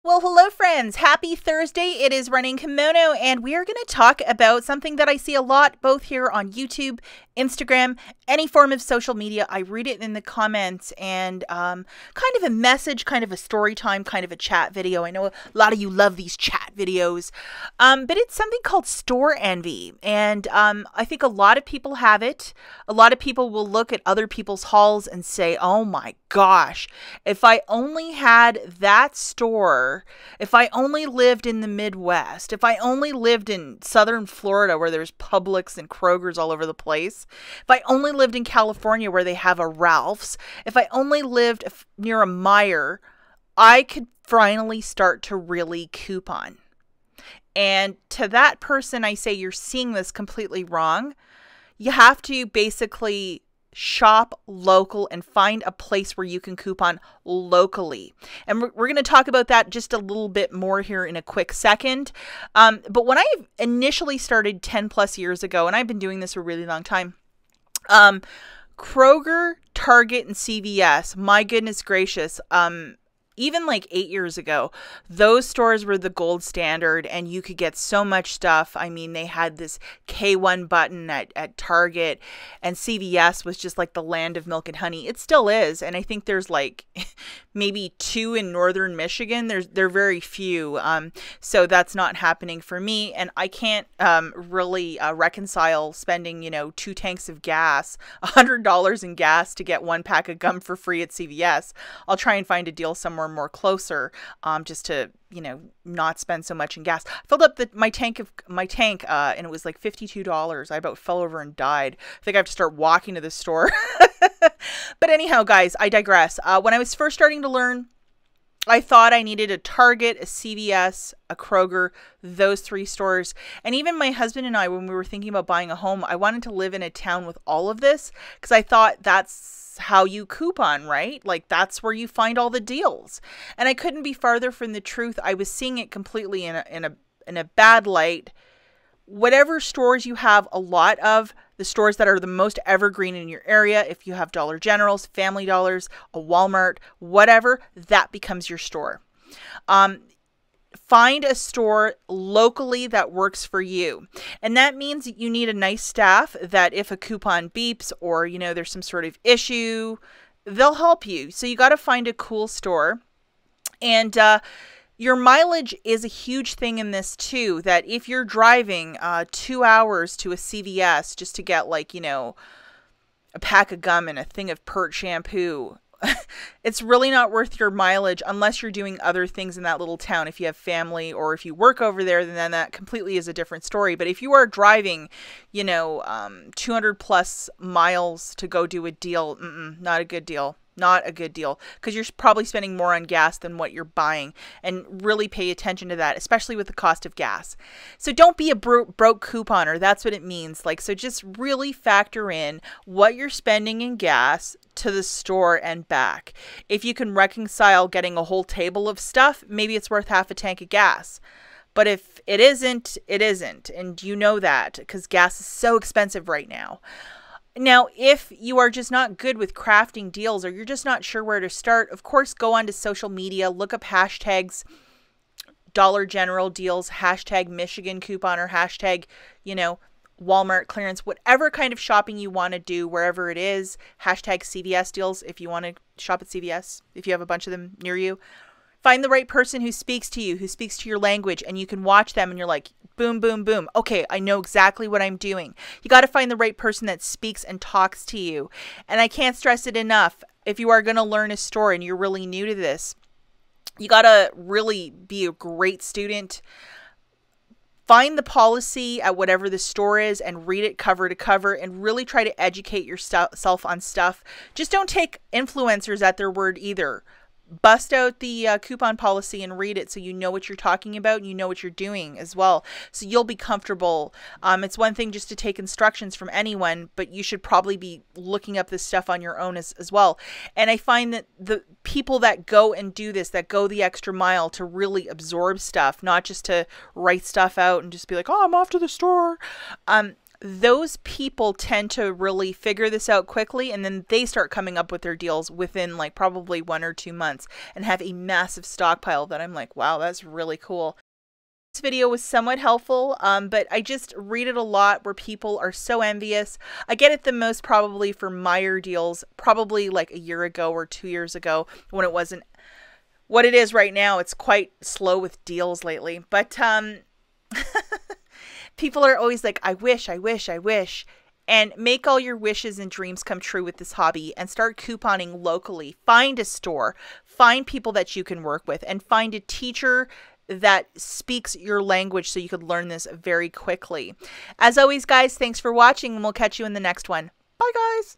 Well, hello friends. Happy Thursday. It is Running Kimono, and we are going to talk about something that I see a lot both here on YouTube, Instagram, any form of social media. I read it in the comments, and kind of a message, kind of a story time, kind of a chat video. I know a lot of you love these chat videos, but it's something called store envy, and I think a lot of people have it. A lot of people will look at other people's hauls and say, oh my gosh, if I only had that store, if I only lived in the Midwest, if I only lived in Southern Florida where there's Publix and Kroger's all over the place, if I only lived in California where they have a Ralph's, if I only lived near a Meijer, I could finally start to really coupon. And to that person, I say you're seeing this completely wrong. You have to basically shop local and find a place where you can coupon locally. And we're going to talk about that just a little bit more here in a quick second. But when I initially started 10 plus years ago, and I've been doing this for a really long time, Kroger, Target, and CVS, my goodness gracious, even like 8 years ago, those stores were the gold standard and you could get so much stuff. I mean, they had this K1 button at Target, and CVS was just like the land of milk and honey. It still is. And I think there's like maybe 2 in northern Michigan. They're very few. So that's not happening for me. And I can't really reconcile spending, 2 tanks of gas, $100 in gas to get 1 pack of gum for free at CVS. I'll try and find a deal somewhere more closer, just to not spend so much in gas. I filled up my tank and it was like $52. I about fell over and died. I think I have to start walking to the store. But anyhow, guys, I digress. When I was first starting to learn, I thought I needed a Target, a CVS, a Kroger, those 3 stores. And even my husband and I, when we were thinking about buying a home, I wanted to live in a town with all of this because I thought that's how you coupon, right? Like that's where you find all the deals. And I couldn't be farther from the truth. I was seeing it completely in a bad light. Whatever stores you have a lot of, the stores that are the most evergreen in your area, if you have Dollar Generals, Family Dollars, a Walmart, whatever, that becomes your store. Find a store locally that works for you. And that means you need a nice staff that if a coupon beeps or, there's some sort of issue, they'll help you. So you got to find a cool store. And your mileage is a huge thing in this too, that if you're driving 2 hours to a CVS just to get like, a pack of gum and a thing of Pert shampoo, it's really not worth your mileage unless you're doing other things in that little town. If you have family or if you work over there, then that completely is a different story. But if you are driving, 200 plus miles to go do a deal, not a good deal. Not a good deal, because you're probably spending more on gas than what you're buying, and really pay attention to that, especially with the cost of gas. So don't be a broke couponer. That's what it means. So just really factor in what you're spending in gas to the store and back. If you can reconcile getting a whole table of stuff, maybe it's worth half a tank of gas. But if it isn't, it isn't. And you know that because gas is so expensive right now. Now, if you are just not good with crafting deals or you're just not sure where to start, of course, go onto social media, look up hashtags, Dollar General deals, hashtag Michigan couponer, hashtag, Walmart clearance, whatever kind of shopping you want to do, wherever it is, hashtag CVS deals if you want to shop at CVS, if you have a bunch of them near you. Find the right person who speaks to you, who speaks to your language, and you can watch them and you're like, boom, boom, boom. Okay, I know exactly what I'm doing. You got to find the right person that speaks and talks to you. And I can't stress it enough. If you are going to learn a store and you're really new to this, you got to really be a great student. Find the policy at whatever the store is and read it cover to cover and really try to educate yourself on stuff. Just don't take influencers at their word either. Bust out the coupon policy and read it so you know what you're talking about and you know what you're doing as well. So you'll be comfortable. It's one thing just to take instructions from anyone, but you should probably be looking up this stuff on your own as well. And I find that the people that go and do this, that go the extra mile to really absorb stuff, not just to write stuff out and just be like, oh, I'm off to the store. those people tend to really figure this out quickly, and then they start coming up with their deals within like probably 1 or 2 months and have a massive stockpile that I'm like, wow, that's really cool. This video was somewhat helpful, but I just read it a lot where people are so envious. I get it the most probably for Meijer deals, probably like a year ago or 2 years ago when it wasn't what it is right now. It's quite slow with deals lately, but people are always like, I wish, I wish, I wish. And make all your wishes and dreams come true with this hobby and start couponing locally. Find a store, find people that you can work with, and find a teacher that speaks your language so you could learn this very quickly. As always, guys, thanks for watching, and we'll catch you in the next one. Bye, guys.